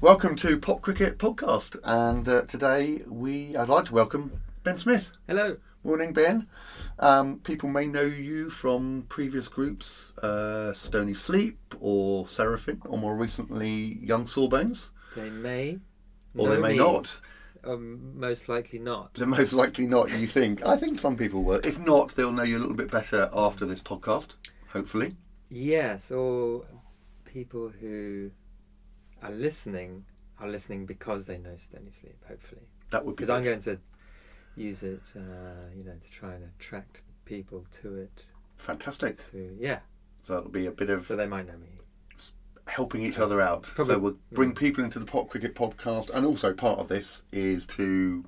Welcome to Pop Cricket Podcast, and today I'd like to welcome Ben Smith. Hello. Morning, Ben. People may know you from previous groups, Stony Sleep or Seraphim, or more recently Young Sawbones. They may. Or they may not. Most likely not. They're most likely not, you think. I think some people will. If not, they'll know you a little bit better after this podcast, hopefully. Yes, or people who are listening because they know Stony Sleep, hopefully. That would be because I'm going to use it, to try and attract people to it. Fantastic. Yeah. So that'll be a bit of... So they might know me. Helping each other out. Probably, so we'll bring people into the Pop Cricket Podcast, and also part of this is to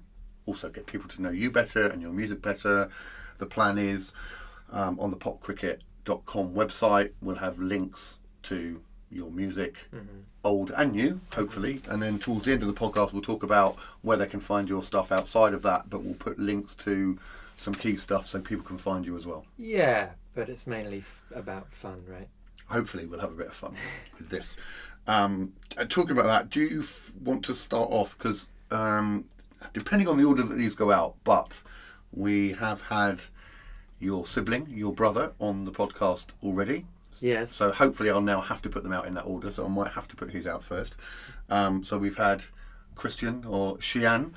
also get people to know you better and your music better. The plan is on the popcricket.com website we'll have links to your music, old and new, hopefully, and then towards the end of the podcast we'll talk about where they can find your stuff outside of that, but we'll put links to some key stuff so people can find you as well. Yeah, but it's mainly about fun, right? Hopefully we'll have a bit of fun with this. Talking about that, do you want to start off, because depending on the order that these go out, but we have had your sibling, your brother, on the podcast already. Yes. So hopefully I'll now have to put them out in that order, so I might have to put his out first. So we've had Christian, or Xian,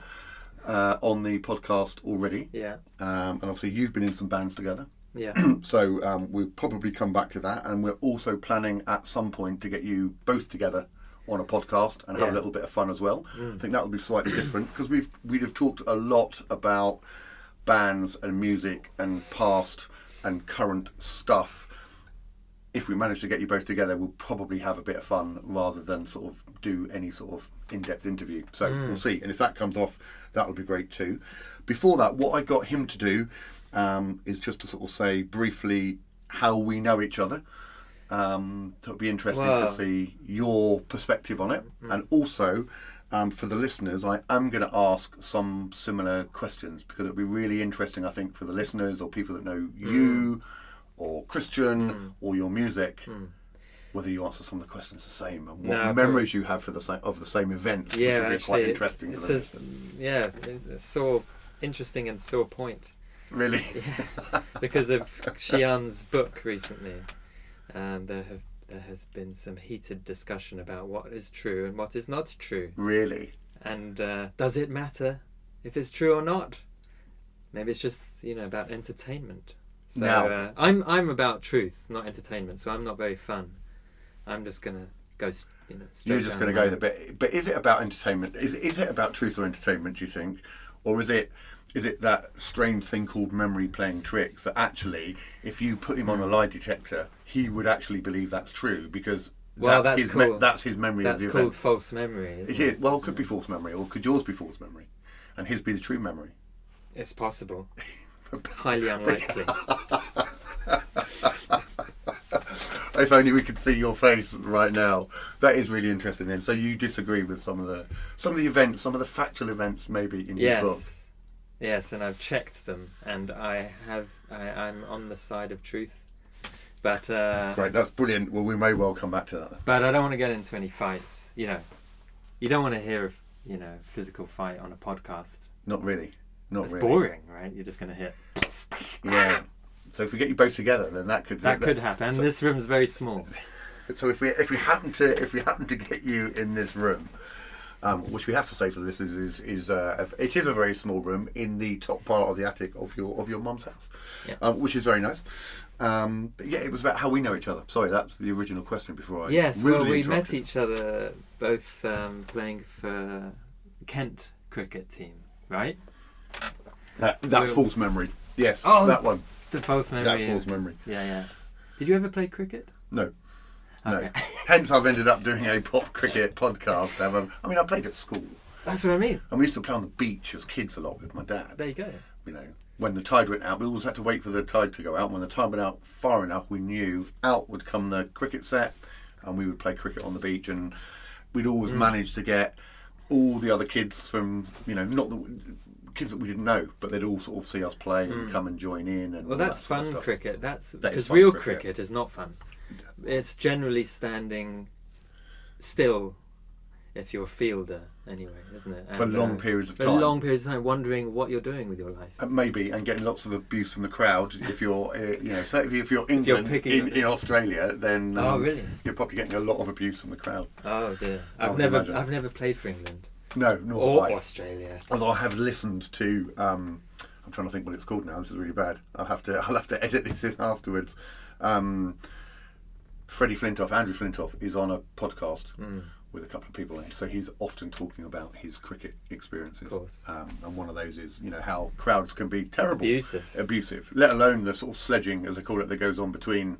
on the podcast already. Yeah. And obviously you've been in some bands together. Yeah. So we'll probably come back to that, and we're also planning at some point to get you both together on a podcast and have a little bit of fun as well. I think that would be slightly different, because we'd have talked a lot about bands and music and past and current stuff. If we manage to get you both together, we'll probably have a bit of fun rather than sort of do any sort of in-depth interview. So we'll see, and if that comes off, that would be great too. Before that, what I got him to do is just to sort of say briefly how we know each other. So it'd be interesting to see your perspective on it. And also, for the listeners, I am going to ask some similar questions, because it'd be really interesting, I think, for the listeners or people that know you or Christian or your music, whether you answer some of the questions the same, and what memories you have for the same event, which would be quite interesting for the listeners. Yeah, it's so interesting and sore point. Really? Yeah, because of Xian's book recently, there has been some heated discussion about what is true and what is not true. Really? And does it matter if it's true or not? Maybe it's just about entertainment. So I'm about truth, not entertainment. So I'm not very fun. I'm just gonna go straight. You're just going to go there, but is it about entertainment? Is it about truth or entertainment, do you think, or is it that strange thing called memory playing tricks, that actually, if you put him on a lie detector, he would actually believe that's true, because that's his memory that's of the event. That's called false memory, isn't it? Well, it could be false memory, or could yours be false memory, and his be the true memory? It's possible. Highly unlikely. If only we could see your face right now. That is really interesting. Then, so you disagree with some of the events, some of the factual events, maybe in your book. Yes, and I've checked them, and I'm on the side of truth. But great, that's brilliant. Well, we may well come back to that. But I don't want to get into any fights. You don't want to hear of physical fight on a podcast. Not really. It's boring, right? You're just going to hit. Yeah. So if we get you both together, then that could happen. So, this room's very small. So if we happen to get you in this room, which we have to say for this is it is a very small room in the top part of the attic of your mum's house, which is very nice. But yeah, it was about how we know each other. Sorry, that's the original question before I. Yes, well, we met each other both playing for Kent cricket team, right? That false memory. Yes, that one. The false memory. That false memory. Yeah. Did you ever play cricket? No. Okay. No. Hence, I've ended up doing a pop cricket podcast. I played at school. That's what I mean. And we used to play on the beach as kids a lot with my dad. There you go. When the tide went out, we always had to wait for the tide to go out. When the tide went out far enough, we knew out would come the cricket set, and we would play cricket on the beach. And we'd always manage to get all the other kids from, not the kids that we didn't know, but they'd all sort of see us play and come and join in. And that's fun cricket. That's because fun real cricket is not fun. It's generally standing still if you're a fielder anyway, isn't it? For long periods of for time. long periods of time, wondering what you're doing with your life. Maybe, and getting lots of abuse from the crowd. If you're, so if you're England in Australia, then oh really? You're probably getting a lot of abuse from the crowd. Oh dear, I've never played for England. No, nor or have I. Australia. Although I have listened to, I'm trying to think what it's called now. This is really bad. I'll have to edit this in afterwards. Freddie Flintoff, Andrew Flintoff, is on a podcast with a couple of people, so he's often talking about his cricket experiences. Of course. And one of those is, how crowds can be terrible, abusive. Let alone the sort of sledging, as they call it, that goes on between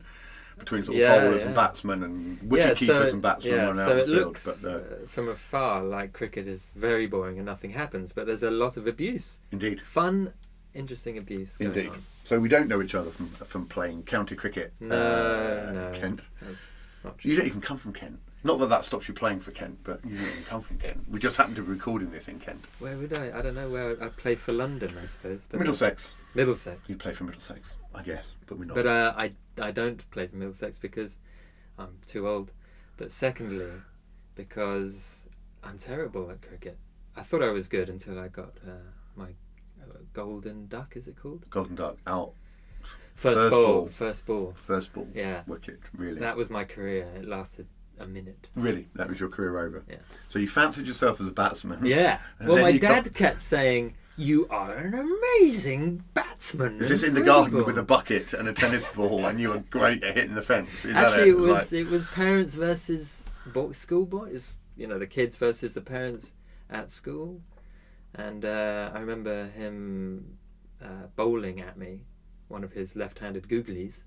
sort of bowlers and batsmen and wicket keepers and batsmen running out of the field. Looks from afar like cricket is very boring and nothing happens, but there's a lot of abuse. Indeed. Fun, interesting abuse going Indeed. on. So we don't know each other from playing county cricket. No, Kent. That's not true. You don't even come from Kent. Not that stops you playing for Kent, but you don't even come from Kent. We just happen to be recording this in Kent. Where would I? I don't know where. I play for London, I suppose. But Middlesex. Middlesex. You play for Middlesex, I guess, but we're not. But I don't play for Middlesex because I'm too old. But secondly, because I'm terrible at cricket. I thought I was good until I got my golden duck. Is it called? Golden duck out. First ball. Yeah. Wicket. Really. That was my career. It lasted a minute. Really, that was your career over. Yeah. So you fancied yourself as a batsman. Yeah. Well, my dad kept saying, "You are an amazing batsman." Just in the garden with a bucket and a tennis ball, and you were great at hitting the fence. Actually, it was parents versus school boys. The kids versus the parents at school, and I remember him bowling at me, one of his left-handed googlies.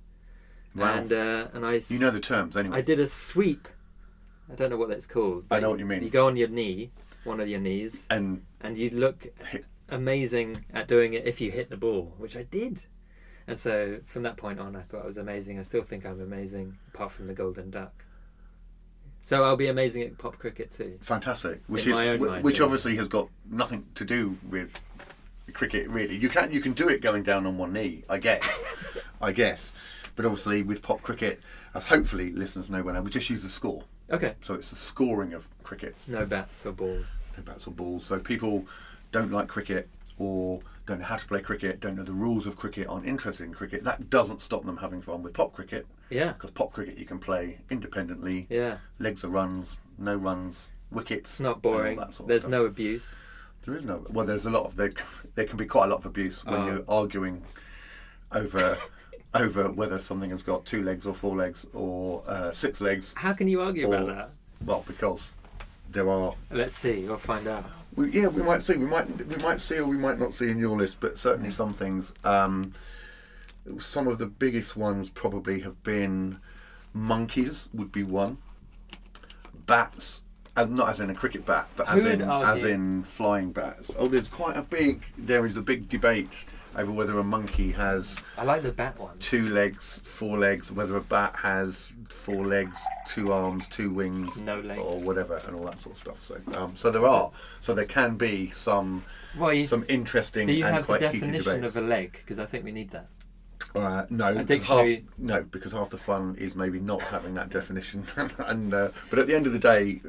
Wow. And I. You know the terms anyway. I did a sweep. I don't know what that's called. I know what you mean. You go on your knee, one of your knees, and you look amazing at doing it if you hit the ball, which I did. And so from that point on, I thought I was amazing. I still think I'm amazing, apart from the golden duck. So I'll be amazing at pop cricket too. Fantastic. Which mind, obviously has got nothing to do with cricket, really. You can do it going down on one knee, I guess. But obviously with pop cricket, as hopefully listeners know by now, we just use the score. Okay. So it's the scoring of cricket. No bats or balls. No bats or balls. So people don't like cricket or don't know how to play cricket, don't know the rules of cricket, aren't interested in cricket. That doesn't stop them having fun with pop cricket. Yeah. Because pop cricket you can play independently. Yeah. Legs are runs, no runs, wickets. It's not boring. There's no abuse. There is no. Well, there's a lot of there can be quite a lot of abuse when you're arguing over whether something has got 2 legs or 4 legs or 6 legs. How can you argue about that? Well, because there are. Let's see. We'll find out. We might see. We might see, or we might not see in your list. But certainly some things. Some of the biggest ones probably have been monkeys. Would be one. Bats. Not as in a cricket bat, but as in flying bats. There is a big debate over whether a monkey has. I like the bat one. 2 legs, 4 legs. Whether a bat has 4 legs, 2 arms, 2 wings, no legs, or whatever, and all that sort of stuff. So there can be some interesting and quite heated debates. Do you have the definition of a leg? Because I think we need that. No, because half the fun is maybe not having that definition. But at the end of the day,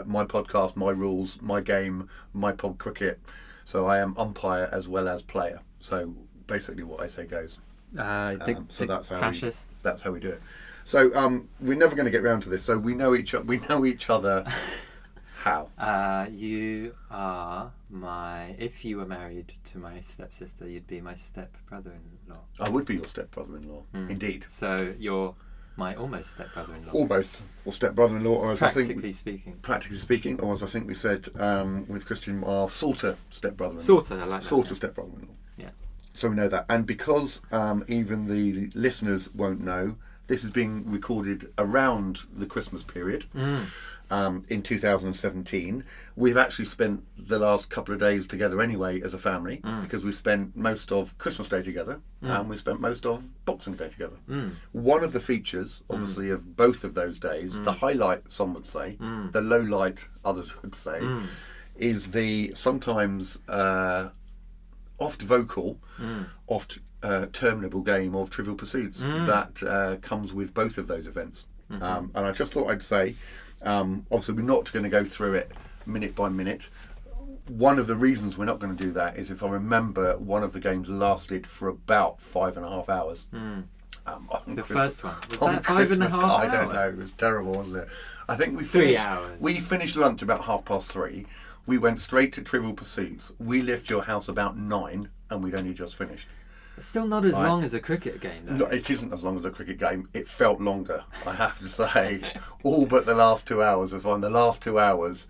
my podcast, my rules, my game, my pod cricket. So I am umpire as well as player. So basically, what I say goes. So that's how fascist. That's how we do it. So we're never going to get round to this. So we know each other. How? You are if you were married to my stepsister, you'd be my step-brother-in-law. I would be your step-brother-in-law, indeed. So you're my almost step-brother-in-law. Almost, or step-brother-in-law, or as practically speaking, or as I think we said with Christian, our Salter step-brother-in-law. Salter, I like that. Salter step-brother-in-law. Yeah. So we know that, and because even the listeners won't know, this is being recorded around the Christmas period. In 2017. We've actually spent the last couple of days together anyway as a family, because we spent most of Christmas Day together and we spent most of Boxing Day together. One of the features, obviously, of both of those days, the highlight, some would say, the low light, others would say, is the sometimes oft vocal, oft terminable game of Trivial Pursuits that comes with both of those events. And I just thought I'd say, Obviously, we're not going to go through it minute by minute. One of the reasons we're not going to do that is, if I remember, one of the games lasted for about 5.5 hours. The first one was that 5.5 hours? I don't know. It was terrible, wasn't it? I think we 3 finished. hours. We finished lunch about 3:30. We went straight to Trivial Pursuits. We left your house about 9, and we'd only just finished. It's still not as long as a cricket game, though. No, it isn't as long as a cricket game. It felt longer, I have to say. All but the last 2 hours was fine. The last 2 hours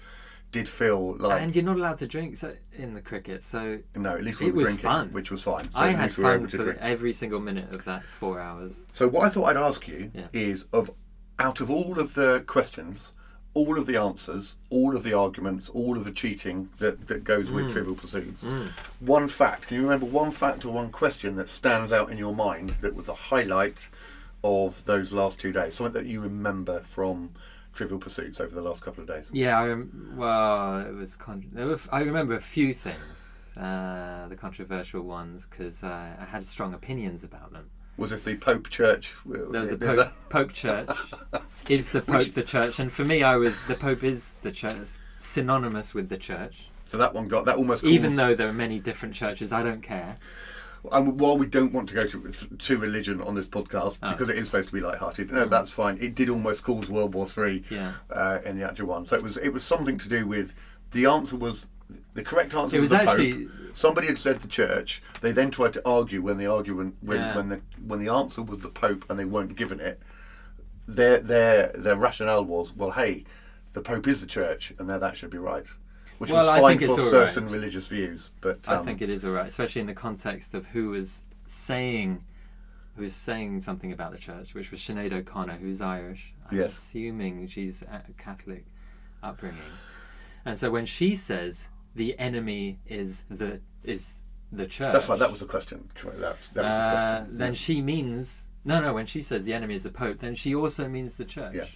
did feel like... And you're not allowed to drink in the cricket, so... No, at least we were drinking, fun. which was fine. So I at had least we were able fun to for drink. every single minute of that 4 hours. So what I thought I'd ask you is, out of all of the questions, all of the answers, all of the arguments, all of the cheating that goes with Trivial Pursuits, one fact, can you remember one fact or one question that stands out in your mind that was the highlight of those last 2 days? Something that you remember from Trivial Pursuits over the last couple of days? Yeah, it was... I remember a few things, the controversial ones, because I had strong opinions about them. Was this the Pope Church? There was a Pope Church. Is the Pope the Church? And for me, the Pope is the Church, synonymous with the Church. So that one got that almost. Even though there are many different churches, I don't care. And while we don't want to go to religion on this podcast, because it is supposed to be light-hearted, no, that's fine. It did almost cause World War III in the actual one. So it was something to do with, the answer was, the correct answer was the Pope. Somebody had said the Church. They then tried to argue when the answer was the Pope and they weren't given it. Their rationale was, well, hey, the Pope is the Church, and that should be right. Which was fine for certain religious views, but I think it is all right, especially in the context of who was saying something about the Church, which was Sinead O'Connor, who's Irish. I'm assuming she's a Catholic upbringing, and so when she says the enemy is the Church, that's right. That was the question. That was the question. Then she means no. When she says the enemy is the Pope, then she also means the Church. Yeah.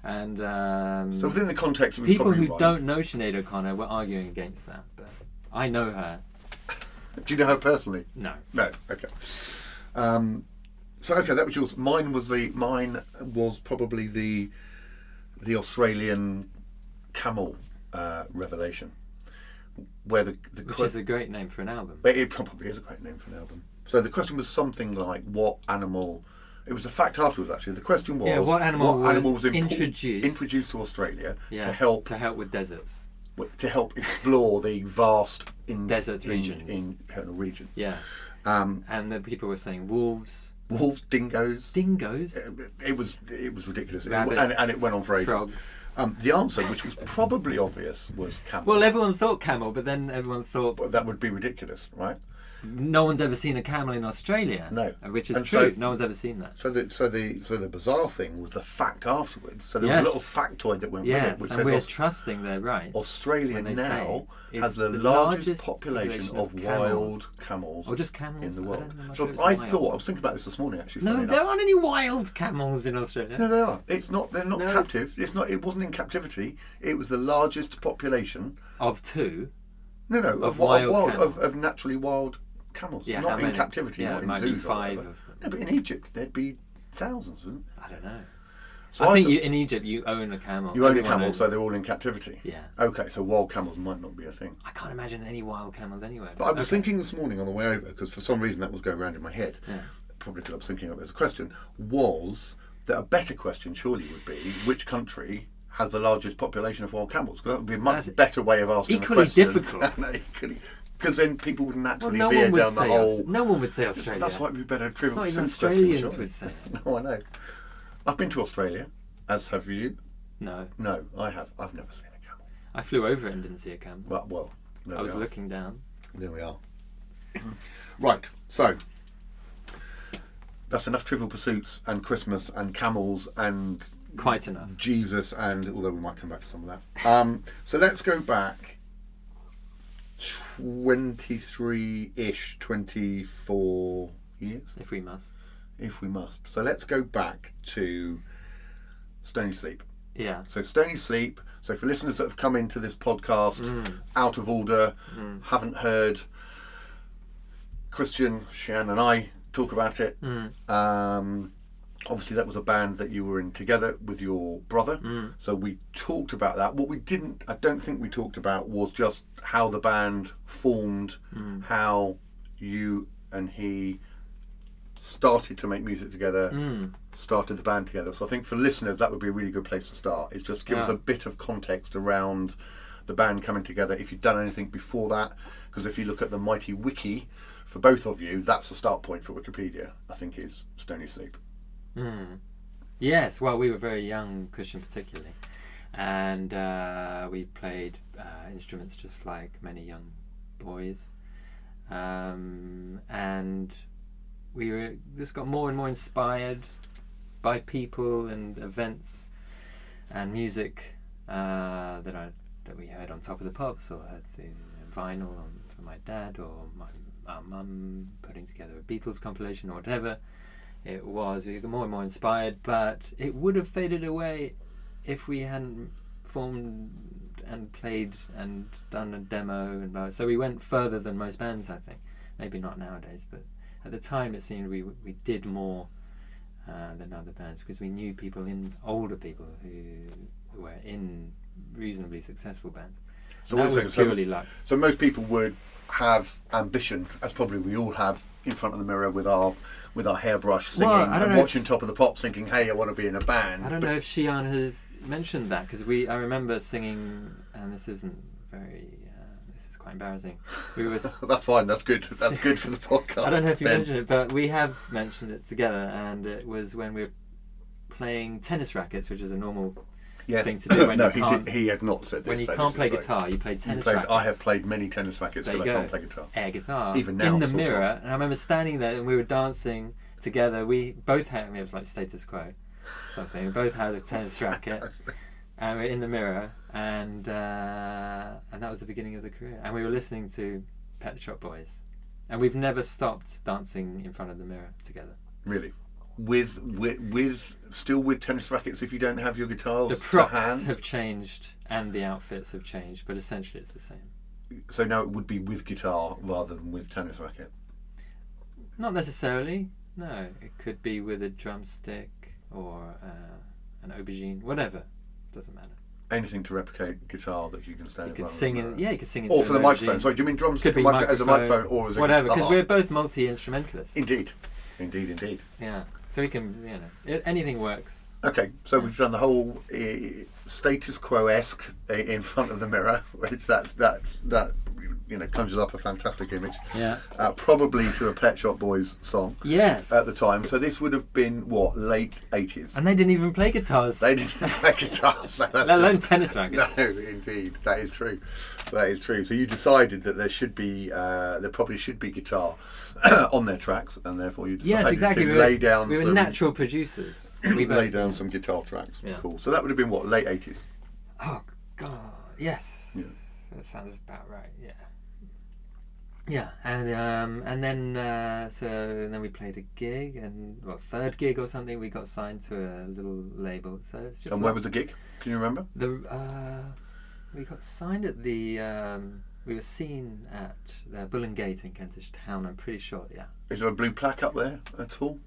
And so within the context, people who don't know Sinead O'Connor were arguing against that, but I know her. Do you know her personally? No. No. Okay. So that was yours. Mine was probably the Australian camel revelation, where which is a great name for an album. It probably is a great name for an album. So the question was something like, what animal? It was a fact afterwards, actually. The question was, what animal was introduced to Australia to help with deserts, to help explore the vast desert regions. In regions. Yeah. And the people were saying wolves, dingoes. It was ridiculous. Rabbits, and it went on for ages. Frogs. The answer, which was probably obvious, was camel. Well, everyone thought camel, but then everyone thought... But that would be ridiculous, right? No one's ever seen a camel in Australia. No, which is true. No one's ever seen that. So the bizarre thing was the fact afterwards. So there was a little factoid that went with it, which and says we're trusting they're right. Australia now has the largest population of wild camels. Or just camels in the world. So I was thinking about this morning actually. No, there aren't any wild camels in Australia. No, there are. It's not. They're not captive. It's not. It wasn't in captivity. It was the largest population of two. No, of naturally wild camels, not in captivity, not in zoos. 5 of them. No, but in Egypt there'd be thousands, wouldn't there? I don't know. So I think in Egypt you own a camel. You own a camel, so they're all in captivity. Yeah. Okay, so wild camels might not be a thing. I can't imagine any wild camels anywhere. But I was thinking this morning on the way over, because for some reason that was going around in my head, probably because I was thinking of it as a question, was that a better question surely would be, which country has the largest population of wild camels? Because that would be a much better way of asking the question. Equally difficult. Because then people would naturally veer down the whole... No one would say Australia. That's why it would be better trivial. Not even Australians would say it. No, I know. I've been to Australia, as have you. No. No, I have. I've never seen a camel. I flew over it and didn't see a camel. Well, I was looking down. There we are. Right, so that's enough Trivial Pursuits and Christmas and camels and... Quite enough. Jesus, and although we might come back to some of that. So let's go back 23-ish, 24 years. If we must. So let's go back to Stony Sleep. Yeah. So Stony Sleep. So for listeners that have come into this podcast out of order, haven't heard Christian, Sian and I talk about it. obviously that was a band that you were in together with your brother. So we talked about that. What I don't think we talked about was just how the band formed, how you and he started to make music together, started the band together. So I think for listeners that would be a really good place to start, is just give us a bit of context around the band coming together, if you've done anything before that, because if you look at the mighty wiki for both of you, that's the start point for Wikipedia, I think, is Stony Sleep. Yes, well, we were very young, Christian particularly, and we played instruments just like many young boys, and we were just got more and more inspired by people and events and music that we heard on Top of the Pops, or heard through vinyl from my dad, or our mum putting together a Beatles compilation, or whatever it was. We got more and more inspired, but it would have faded away if we hadn't formed and played and done a demo and blah. So we went further than most bands, I think. Maybe not nowadays, but at the time it seemed we did more than other bands, because we knew older people who were in reasonably successful bands. So that was purely luck. So most people would have ambition, as probably we all have, in front of the mirror with our hairbrush singing, and watching Top of the Pops, thinking, "Hey, I want to be in a band." I don't know if Shian has mentioned that, because I remember singing, and this is quite embarrassing. We were. That's fine. That's good. That's good for the podcast. I don't know if you mentioned it, but we have mentioned it together, and it was when we were playing tennis rackets, which is a normal thing to do when you can't. He had not said this. When you can't play guitar, you play tennis rackets. I have played many tennis rackets, but I can't play guitar. Air guitar. Even now, in the mirror, and I remember standing there, and we were dancing together. We both had. It was like Status Quo, something. We both had a tennis racket, and we were in the mirror, and that was the beginning of the career. And we were listening to Pet Shop Boys, and we've never stopped dancing in front of the mirror together. Really. Still with tennis rackets if you don't have your guitars the props to hand? Have changed and the outfits have changed, but essentially it's the same. So now it would be with guitar rather than with tennis racket? Not necessarily, no. It could be with a drumstick or an aubergine, whatever. Doesn't matter. Anything to replicate guitar that you can stand in front of. You could sing in. Or for the microphone. Sorry, do you mean drumstick as a microphone or as a whatever, guitar? because we're both multi-instrumentalists. Indeed. Yeah, so we can, anything works. Okay, so we've done the whole status quo-esque in front of the mirror, which that conjures up a fantastic image. Yeah. Probably to a Pet Shop Boys song. Yes. At the time, so this would have been late 80s. And they didn't even play guitars. They didn't play guitars. Let alone tennis rackets. No, indeed, that is true. That is true. So you decided that there probably should be guitar on their tracks, and therefore you decided to lay down. We were natural producers. We lay down some guitar tracks. Yeah. Cool. So that would have been late 80s. Oh God, yes. Yeah. That sounds about right. Yeah. Yeah, and then we played a gig, and third gig or something. We got signed to a little label. So it's just. And where was the gig? Can you remember? We got signed at the. We were seen at the Bull and Gate in Kentish Town. I'm pretty sure. Yeah. Is there a blue plaque up there at all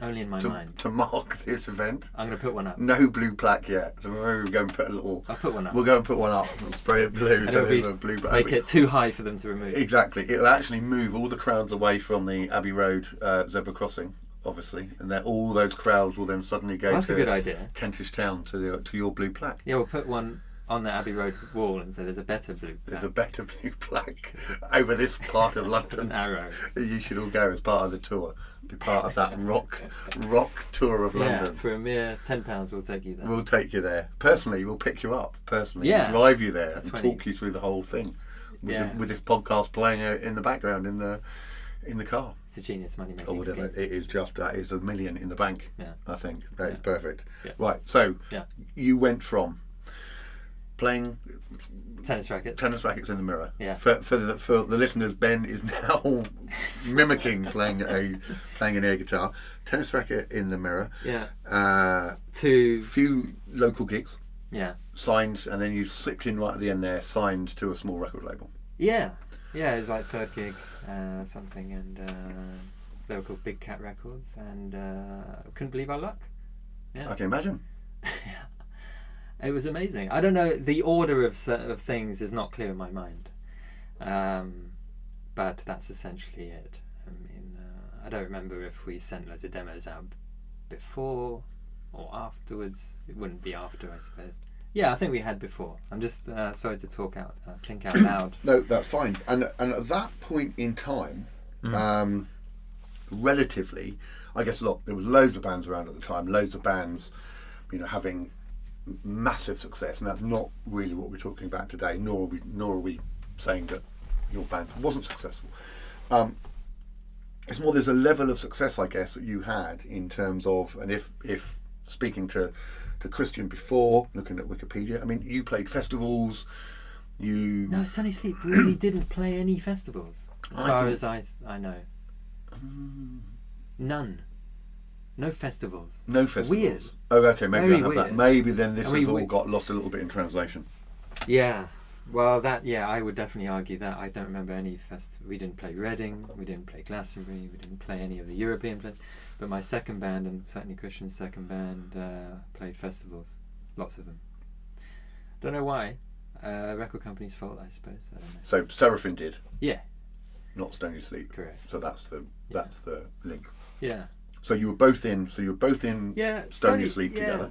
Only in my mind. To mark this event? I'm going to put one up. No blue plaque yet. So we'll go and put a little... I'll put one up. We'll go and put one up and spray it blue so there's a blue plaque. Make it too high for them to remove. Exactly. It'll actually move all the crowds away from the Abbey Road zebra crossing, obviously. And then all those crowds will then suddenly go That's a good idea. Kentish Town to your blue plaque. Yeah, we'll put one on the Abbey Road wall and say there's a better blue plaque. There's a better blue plaque over this part of London. An arrow. You should all go as part of the tour. Be part of that rock tour of London. Yeah, for a mere £10 we'll take you there. We'll take you there. Personally, we'll pick you up. Personally, yeah. We'll drive you there and talk you through the whole thing. With this podcast playing out in the background in the car. It's a genius money making scheme. It is just that is $1 million in the bank. Yeah. I think that is perfect. Yeah. Right. So you went from playing tennis rackets in the mirror. Yeah. For the listeners, Ben is now mimicking playing an air guitar. Tennis racket in the mirror. Yeah. Few local gigs. Yeah. Signed, and then you slipped in right at the end there. Signed to a small record label. Yeah. Yeah. It was like third gig, something, and They were called Big Cat Records, and couldn't believe our luck. Yeah. I can imagine. It was amazing. I don't know, the order of things is not clear in my mind, but that's essentially it. I mean, I don't remember if we sent loads of demos out before or afterwards. It wouldn't be after, I suppose. Yeah, I think we had before. I'm just sorry to think out loud. No, that's fine. And at that point in time, relatively, I guess, look, there was loads of bands around at the time, loads of bands, having massive success, and that's not really what we're talking about today, nor are we saying that your band wasn't successful. It's more there's a level of success, I guess, that you had in terms of, and if speaking to Christian before, looking at Wikipedia, I mean, you played festivals, No, Sunny Sleep really didn't play any festivals, as far as I know. None. No festivals. No festivals. Weird. Oh, okay, maybe Very I have weird. that. Maybe then this has all got lost a little bit in translation. Yeah. Well, I would definitely argue that. I don't remember any we didn't play Reading, we didn't play Glastonbury, we didn't play any of the European places. But my second band, and certainly Christian's second band, played festivals. Lots of them. Don't know why. Record company's fault, I suppose. I don't know. So Seraphim did? Yeah. Not Stony Sleep? Correct. So that's the link. Yeah. So you were both in Stony Sleep together.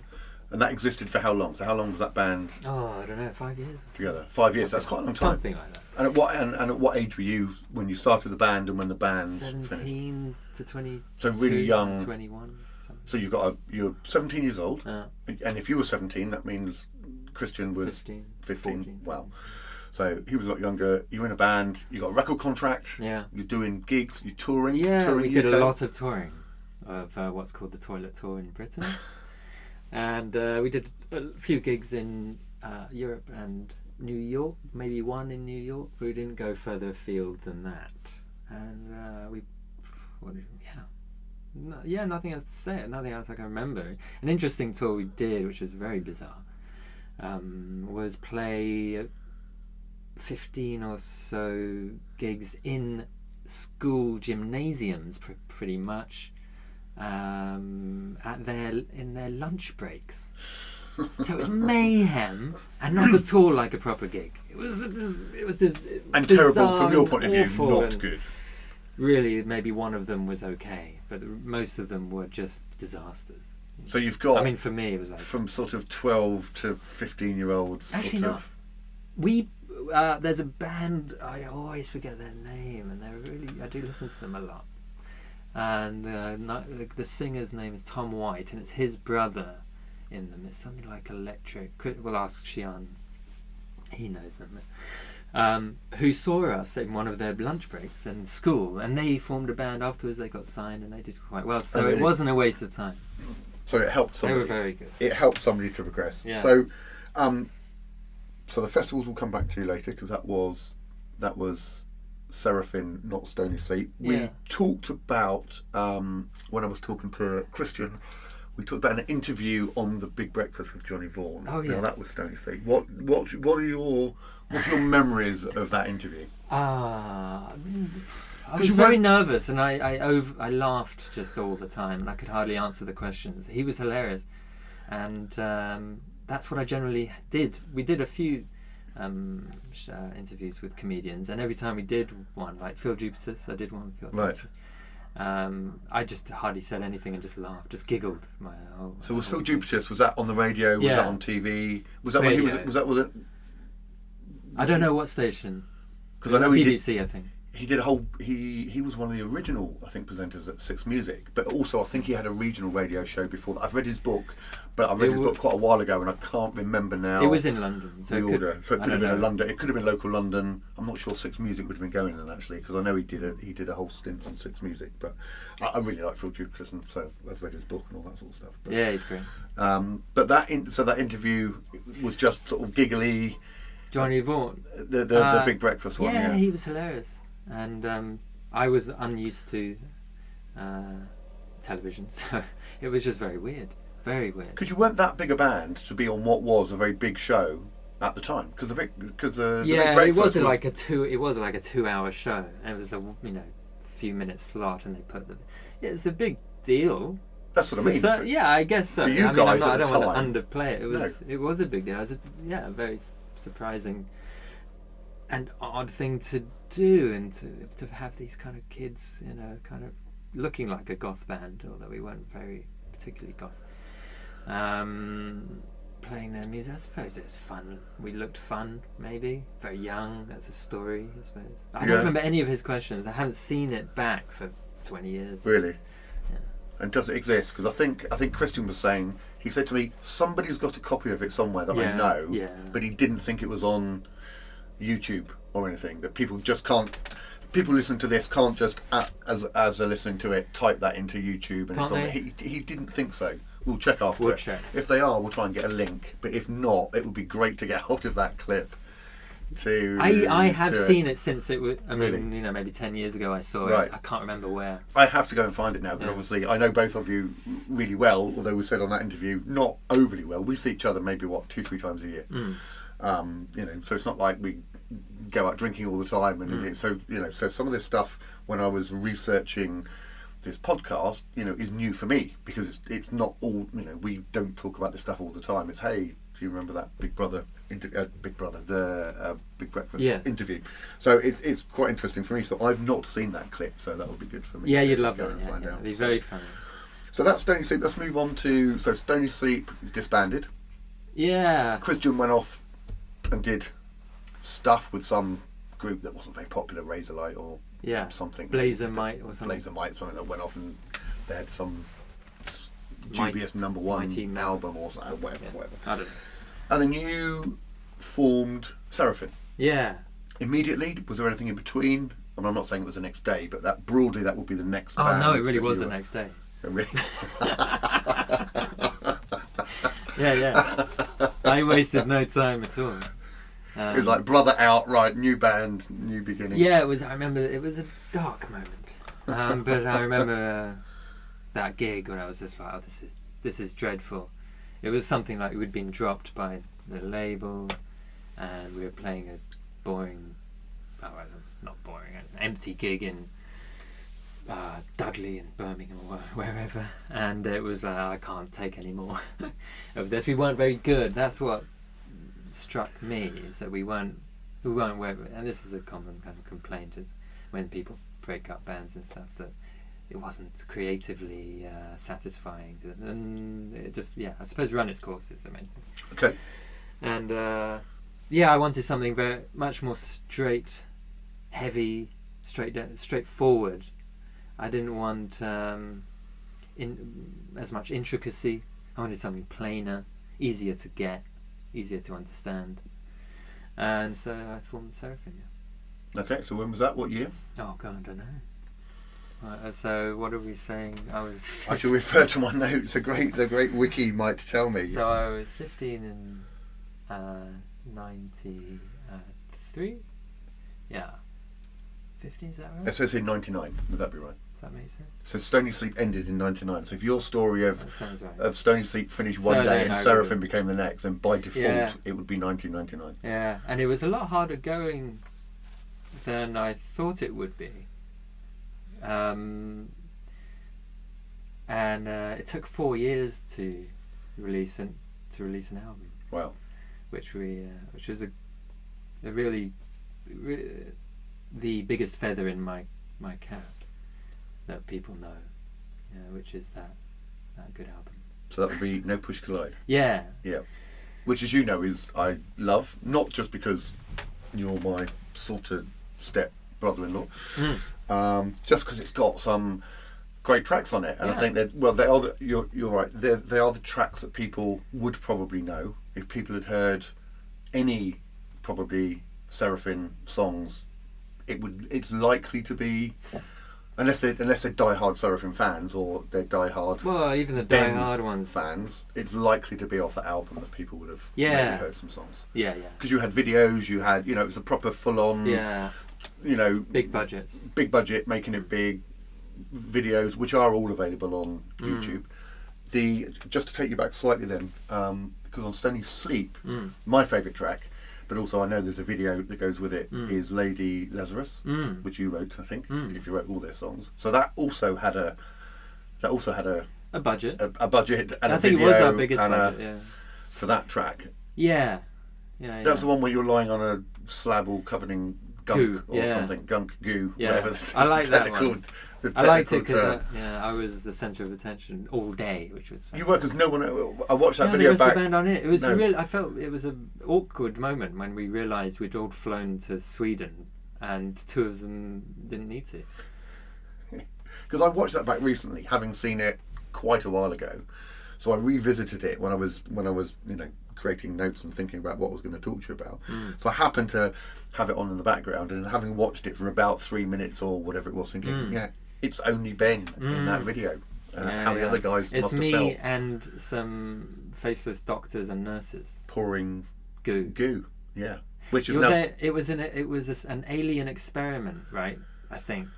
And that existed for how long? So how long was that band? Oh, I don't know, 5 years. Together. 5 years. That's quite a long time. Something like that. And at what age were you when you started the band and when the band 17 finished? to 20. So really young. 21. Something. So you're 17 years old, and if you were 17, that means Christian was 15. 14. Wow. So he was a lot younger. You were in a band. You got a record contract. Yeah. You're doing gigs. You're touring. Yeah, touring we did UK. a lot of touring of what's called the Toilet Tour in Britain. And we did a few gigs in Europe and New York, maybe one in New York. We didn't go further afield than that. And nothing else to say. Nothing else I can remember. An interesting tour we did, which was very bizarre, was play 15 or so gigs in school gymnasiums, pretty much. In their lunch breaks, so it was mayhem and not at all like a proper gig. It was and terrible from your point of view, not good. Really, maybe one of them was okay, but most of them were just disasters. So you've got. I mean, for me, it was like from sort of 12 to 15-year-olds. Actually, sort not. of. We there's a band, I always forget their name, and I do listen to them a lot. And the singer's name is Tom White, and it's his brother in them. It's something like Electric. We'll ask Xian. He knows them. Who saw us in one of their lunch breaks in school, and they formed a band afterwards. They got signed, and they did quite well. So it wasn't a waste of time. So it helped somebody. They were very good. It helped somebody to progress. Yeah. So, so the festivals will come back to you later, because that was Seraphim, not Stony Sleep. We talked about when I was talking to Christian. We talked about an interview on the Big Breakfast with Johnny Vaughan. Oh, yes. Now that was Stony Sleep. What's your memories of that interview? I was very nervous, and I laughed just all the time, and I could hardly answer the questions. He was hilarious, and that's what I generally did. We did a few interviews with comedians, and every time we did one, like Phil Jupitus, I did one with Phil Jupitus. I just hardly said anything and just laughed, just giggled. So was Phil Jupitus, was that on the radio? Was that on TV? Was that radio. when he was it? I don't know what station. Because I know BBC, I think. He did a whole. He was one of the original, I think, presenters at Six Music. But also, I think he had a regional radio show before that. I've read his book, but I read his book quite a while ago, and I can't remember now. It was in London, so it could have been in London. It could have been local London. I'm not sure Six Music would have been going in actually, because I know he did a whole stint on Six Music. But I really like Phil Jupitus, and so I've read his book and all that sort of stuff. But, yeah, he's great. But that interview was just sort of giggly. Johnny Vaughan, the Big Breakfast one. Yeah, he was hilarious. And I was unused to television, so it was just very weird. Because you weren't that big a band to be on what was a very big show at the time. Because the Big Breakfast it was like a 2-hour show, and it was the few minutes slot, and they put the. Yeah, it's a big deal. That's what I mean. Yeah, I guess so. For you I guys I at the don't want time, to underplay it. It was a big deal. It was very surprising and odd thing to do, and to have these kind of kids, kind of looking like a goth band, although we weren't very particularly goth. Playing their music, I suppose it's fun. We looked fun, maybe. Very young, that's a story, I suppose. I don't remember any of his questions. I haven't seen it back for 20 years. Really? Yeah. And does it exist? Because I think Christian was saying, he said to me, somebody's got a copy of it somewhere that I know, but he didn't think it was on YouTube or anything, that people just can't. People listening to this can't just, as they're listening to it, type that into YouTube and it's on there. He didn't think so. We'll check after it. Check. If they are, we'll try and get a link. But if not, it would be great to get hold of that clip. I have seen it since it was. I mean, maybe 10 years ago I saw it. I can't remember where. I have to go and find it now because obviously I know both of you really well. Although we said on that interview, not overly well. We see each other maybe 2-3 times a year. So it's not like we go out drinking all the time. And so some of this stuff when I was researching this podcast, is new for me because it's not all, we don't talk about this stuff all the time. It's, hey, do you remember that Big Breakfast interview? So it's quite interesting for me. So I've not seen that clip, so that would be good for me. Yeah, you'd love that. It'd be very funny. So that's Stony Sleep. Let's move on to Stony Sleep disbanded. Yeah. Christian went off and did stuff with some group that wasn't very popular, Razorlight or something. Blazermite or something. Blazermite, something that went off and they had some dubious #1 album or something, whatever. I don't know. And then you formed Seraphim. Yeah. Immediately, was there anything in between? And I'm not saying it was the next day, but that broadly that would be the next band. Oh no, it really was the next day. Oh, really? Yeah. I wasted no time at all. It was like brother out, right? New band, new beginning. Yeah, it was. I remember it was a dark moment, but I remember that gig when I was just like, "Oh, this is dreadful." It was something like we'd been dropped by the label, and we were playing a boring, not boring, an empty gig in Dudley and Birmingham or wherever, and it was I can't take any more of this. We weren't very good. That's what struck me, is that we weren't where, and this is a common kind of complaint, is when people break up bands and stuff, that it wasn't creatively satisfying to them, and it just I suppose run its course is the main thing. Okay. And I wanted something very much more straight, heavy, straightforward. I didn't want as much intricacy. I wanted something plainer, easier to get, easier to understand, and so I formed Seraphim. Okay, so when was that? What year? Oh God, I don't know. So what are we saying? I shall refer to my notes. The great wiki might tell me. So I was 15 in 93. Yeah, 15. Is that right? It says in 99. Would that be right? Does that make sense? So Stony Sleep ended in 99. So if your story of Stony Sleep finished So one day then and Seraphim became the next, then by default it would be 1999. Yeah, and it was a lot harder going than I thought it would be. And it took 4 years to release an album. Wow. Which was a really the biggest feather in my cap that people know, which is that good album. So that would be No Push Collide. Yeah. Which, as you know, is I love, not just because you're my sort of step brother-in-law, just because it's got some great tracks on it, and I think that you're right. They are the tracks that people would probably know if people had heard any probably Seraphim songs. It's likely to be, unless they're die-hard Seraphim fans or they're die-hard. Well, even the die-hard ones fans, it's likely to be off that album that people would have maybe heard some songs. Yeah. Because you had videos, you had it was a proper full-on. Yeah. Big budgets. Big budget, making it big videos, which are all available on YouTube. Just to take you back slightly then, because on Stony Sleep, my favourite track, but also I know there's a video that goes with it. Is Lady Lazarus, which you wrote, I think, if you wrote all their songs. So that also had a budget, a budget, and I a think video it was our biggest budget. for that track. Yeah. That's the one where you're lying on a slab all covered in gunk goo, something, gunk, goo, Yeah. whatever. I like that one. The I liked it technical because I was the centre of attention all day, which was you were, because no one. I watched that the video rest of back. the band on it. It was No. real. I felt it was an awkward moment when we realised we'd all flown to Sweden and two of them didn't need to. Because I watched that back recently, having seen it quite a while ago. So I revisited it when I was creating notes and thinking about what I was going to talk to you about. So I happened to have it on in the background, and having watched it for about 3 minutes or whatever it was, thinking, it's only Ben in that video. How the other guys it's must have me felt. and some faceless doctors and nurses Pouring goo. yeah. Which is You're now there, it was an alien experiment, right? I think.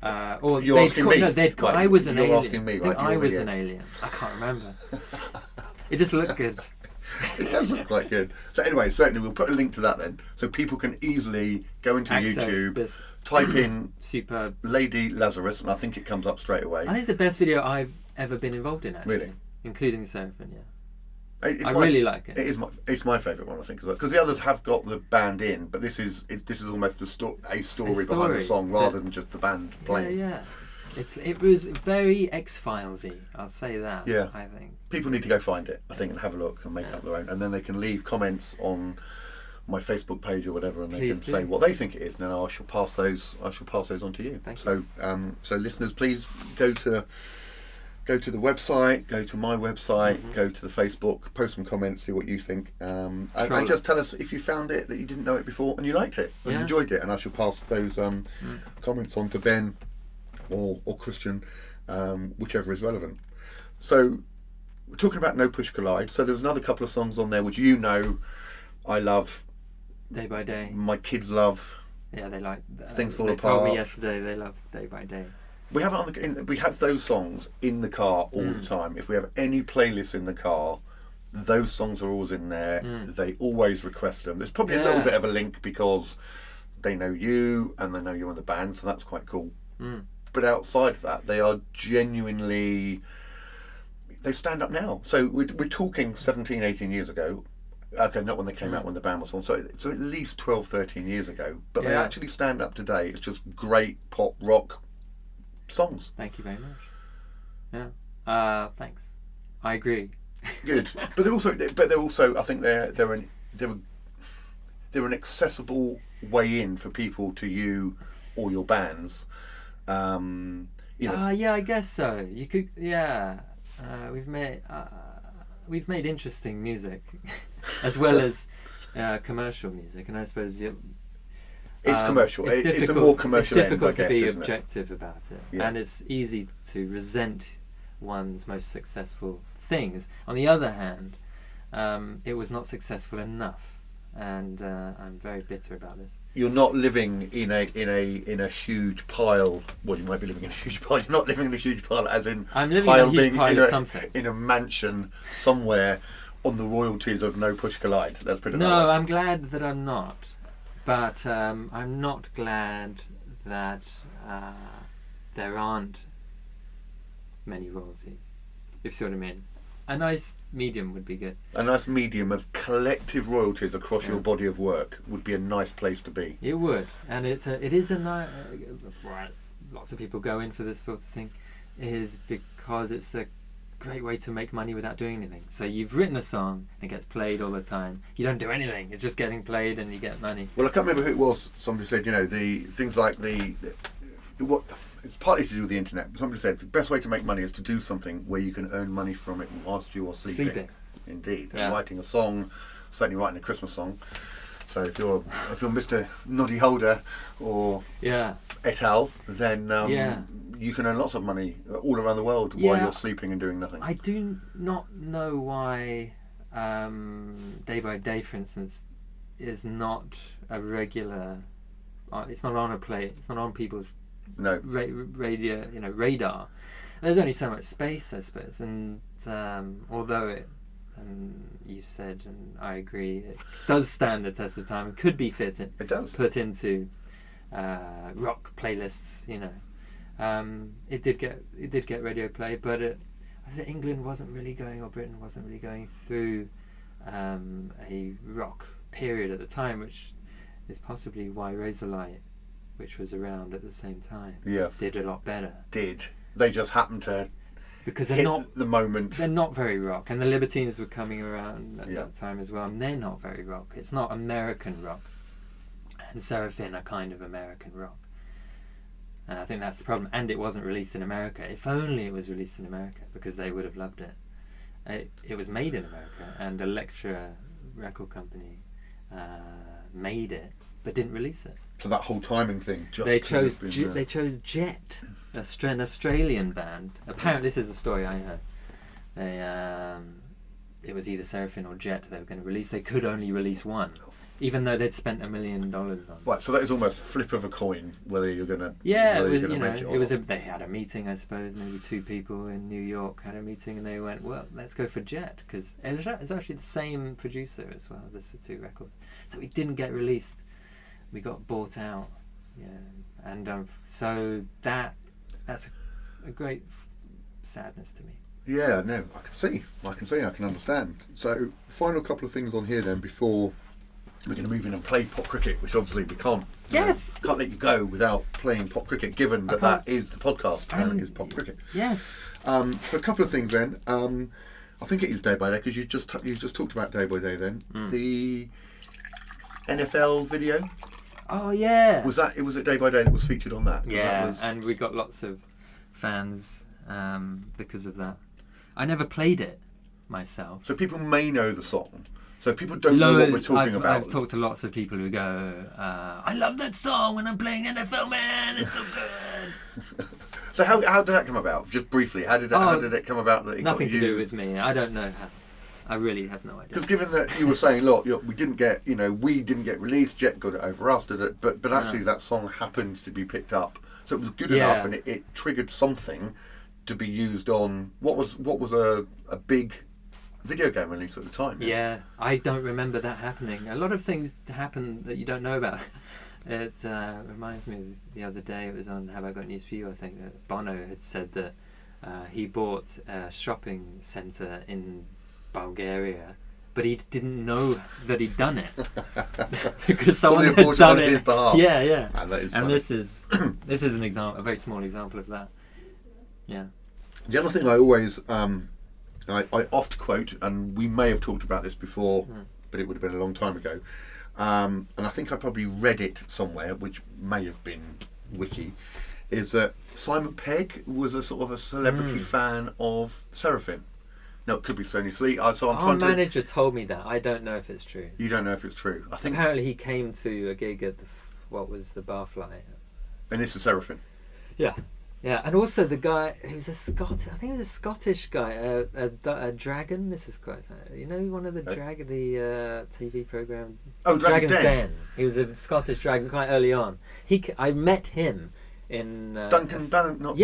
Or You're asking me? Right, I was an you're alien. asking me, I think right? I Your was video. an alien. I can't remember. It just looked good. It does look quite good. So anyway, certainly we'll put a link to that then, so people can easily go into Access YouTube, this type in superb Lady Lazarus, and I think it comes up straight away. I think it's the best video I've ever been involved in, actually. Really? Including the Seraphim, yeah. I really like it. It's my favourite one, I think, as well, because the others have got the band in, but this is almost a story behind the song rather than just the band playing. Yeah. It was very X-Filesy, I'll say that. Yeah. I think People need to go find it, I think, and have a look and make up their own, and then they can leave comments on my Facebook page or whatever, and they Please can do. say what they think it is, and then I shall pass those on to you. Thank you. So listeners, please go to the website, go to my website, go to the Facebook, post some comments, see what you think, and just tell us if you found it, that you didn't know it before and you liked it and enjoyed it, and I shall pass those comments on to Ben or Christian, whichever is relevant. So we're talking about No Push Collide. So there's another couple of songs on there which I love. Day by Day. My kids love. Yeah, they like Things Fall they Apart. told me yesterday they love Day by Day. We have it we have those songs in the car all the time. If we have any playlists in the car, those songs are always in there. They always request them. There's probably a little bit of a link because they know you and they know you're in the band, so that's quite cool. But outside of that, they are genuinely, they stand up now. So we're talking 17, 18 years ago. Okay, not when they came out, when the band was on. So at least 12, 13 years ago. But they actually stand up today. It's just great pop rock songs. Thank you very much. Yeah. Thanks. I agree. Good. But they're also I think they're an accessible way in for people to you or your bands. Yeah, I guess so. You could, we've made interesting music, as well as commercial music, and I suppose it's commercial. It's a more commercial. It's difficult end, I to guess, be isn't objective about it, Yeah. and it's easy to resent one's most successful things. On the other hand, it was not successful enough. And I'm very bitter about this. You're not living in a huge pile. Well, you might be living in a huge pile. You're not living in a huge pile, as in I'm living in a huge being pile of something. in a mansion somewhere on the royalties of No Push Collide. Let's put it that way. No, I'm glad that I'm not. But I'm not glad that there aren't many royalties. If you see what I mean. A nice medium would be good. A nice medium of collective royalties across your body of work would be a nice place to be. It would, and it is a nice. Right, lots of people go in for this sort of thing, is because it's a great way to make money without doing anything. So you've written a song, and it gets played all the time. You don't do anything; it's just getting played, and you get money. Well, I can't remember who it was. Somebody said, the things like what. It's partly to do with the internet, but somebody said the best way to make money is to do something where you can earn money from it whilst you are sleeping. Indeed. Yeah. And writing a song, certainly writing a Christmas song. So if you're Mr. Noddy Holder or et al, then you can earn lots of money all around the world while you're sleeping and doing nothing. I do not know why Day by Day, for instance, is not a regular. It's not on a play. It's not on people's radar. There's only so much space, I suppose, and although it and you said, and I agree, it does stand the test of time and could be It does. put into rock playlists. You know, it did get radio play, but I think England wasn't really going, or Britain wasn't really going through a rock period at the time, which is possibly why Razorlight, which was around at the same time, did a lot better. They just happened to because hit the moment. They're not very rock, and the Libertines were coming around at that time as well, and they're not very rock. It's not American rock, and Seraphim are kind of American rock, and I think that's the problem. And it wasn't released in America. If only it was released in America, because they would have loved it. It was made in America, and Elektra record company made it, but didn't release it. So that whole timing thing. They chose Jet, an Australian band. Apparently, this is the story I heard. It was either Seraphim or Jet they were going to release. They could only release one, even though they'd spent $1 million on. Right, so that is almost flip of a coin whether you're going to. Yeah, it was. Make it it was. They had a meeting, I suppose. Maybe 2 people in New York had a meeting, and they went, "Well, let's go for Jet," because it's actually the same producer as well. There's the 2 records, so it didn't get released. We got bought out, and so that's a great sadness to me. Yeah, no, I can understand. So, final couple of things on here then before we're going to move in and play pop cricket, which obviously we can't. Yes. Can't let you go without playing pop cricket, given that is the podcast and it is pop cricket. Yes. So a couple of things then. I think it is Day by Day, because you just talked about Day by Day then. The NFL video. Oh yeah. Was it Day by Day that was featured on that? Yeah, and we got lots of fans because of that. I never played it myself. So people may know the song. So if people don't know what we're talking about. I've talked to lots of people who go, I love that song when I'm playing NFL, man. It's so good. So how did that come about? Just briefly, how did it come about that it nothing got to used? do with me. I don't know how. I really have no idea. Because given that you were saying, look, we didn't get released, Jet got it over us, did it? But actually that song happened to be picked up, so it was good enough, and it triggered something to be used on what was a big video game release at the time. Yeah, I don't remember that happening. A lot of things happen that you don't know about. It reminds me of the other day, it was on Have I Got News For You, I think, that Bono had said that he bought a shopping centre in Bulgaria, but he didn't know that he'd done it because someone had done it. His behalf. Yeah. And this is an example, a very small example of that. Yeah. The other thing I always I oft quote, and we may have talked about this before, but it would have been a long time ago, and I think I probably read it somewhere, which may have been Wiki, is that Simon Pegg was a sort of a celebrity fan of Seraphim. No, it could be Sonny Sleet. So I'm Our manager told me that. I don't know if it's true. You don't know if it's true. I think apparently he came to a gig at what was the Barfly. And it's a Seraphim. Yeah, and also the guy who's a Scottish guy, a dragon. This is quite, one of the TV program. Oh, Dragon's Den. He was a Scottish dragon quite early on. I met him in Duncan Ballantyne.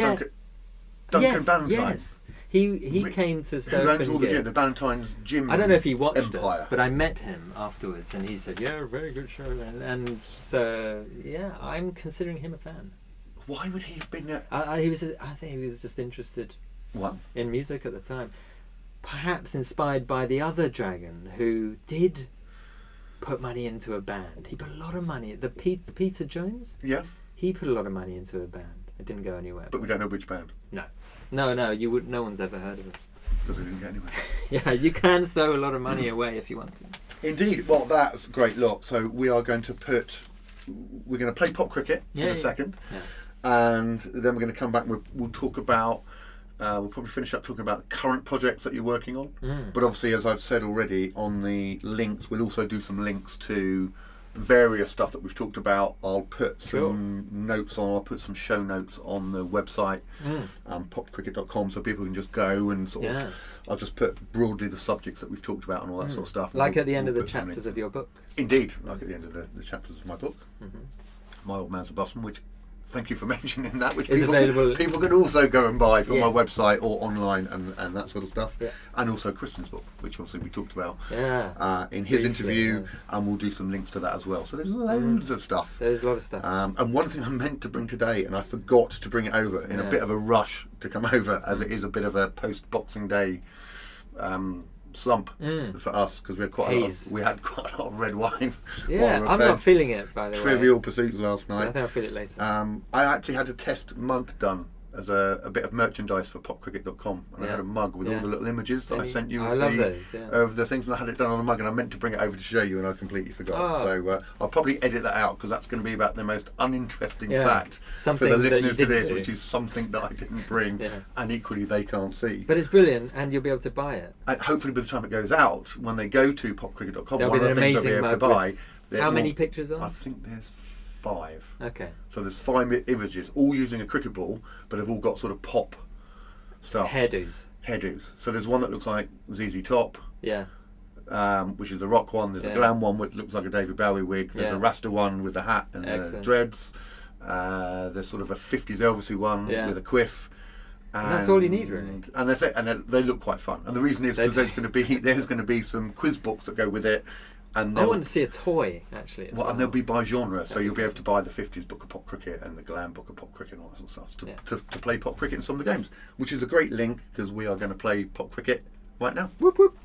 Yes. He came to Seraphim. The Ballantyne's gym. I don't know if he watched Empire. us, but I met him afterwards, and he said, "Yeah, very good show." And so, yeah, I'm considering him a fan. Why would he have been there? I think he was just interested in music at the time, perhaps inspired by the other dragon who did put money into a band. He put a lot of money. Peter Jones. Yeah. He put a lot of money into a band. It didn't go anywhere. But we don't know which band. No. You would. No one's ever heard of it. Because it didn't get anywhere. Yeah, you can throw a lot of money away if you want to. Indeed. Well, that's great. Look, so we're going to play pop cricket in a second, and then we're going to come back. We'll talk about. We'll probably finish up talking about the current projects that you're working on. But obviously, as I've said already, on the links, we'll also do some links to various stuff that we've talked about. I'll put some notes on. I'll put some show notes on the website, popcricket.com, so people can just go and sort of. I'll just put broadly the subjects that we've talked about and all that sort of stuff. Like at the end of the chapters of your book. Indeed, like at the end of the chapters of my book, My Old Man's a Busman, which thank you for mentioning that, which It's available. people can also go and buy from Yeah. my website or online and that sort of stuff. Yeah. And also Christian's book, which obviously we talked about in his Briefly, interview, yes. and we'll do some links to that as well. So there's loads of stuff. There's a lot of stuff. And one thing I meant to bring today, and I forgot to bring it over in a bit of a rush to come over, as it is a bit of a post-Boxing Day slump for us, because we had quite a lot of red wine. Yeah, I'm not feeling it, by the way. Trivial Pursuits last night. I think I'll feel it later. I actually had a test mug done as a bit of merchandise for popcricket.com, and I had a mug with all the little images that I sent you of the things, and I had it done on a mug, and I meant to bring it over to show you, and I completely forgot. So I'll probably edit that out, because that's going to be about the most uninteresting fact something for the listeners to that you this, didn't which is something that I didn't bring, and equally they can't see. But it's brilliant, and you'll be able to buy it. And hopefully by the time it goes out, when they go to popcricket.com, There'll one be of the an things they'll be able to amazing buy. How many pictures on? I think there's 5. Okay. So there's 5 images, all using a cricket ball, but have all got sort of pop stuff. Hairdos. So there's one that looks like ZZ Top, Yeah. which is the rock one. There's a glam one which looks like a David Bowie wig. There's a Rasta one with the hat and the dreads. There's sort of a 50s Elvisy one with a quiff. And that's all you need, really. And that's it. And they look quite fun. And the reason is because there's going to be some quiz books that go with it. And I want to see a toy, actually. And they'll be by genre, so you'll be able to buy the 50s book of pop cricket and the glam book of pop cricket and all that sort of stuff to play pop cricket in some of the games, which is a great link, because we are going to play pop cricket right now. Whoop whoop.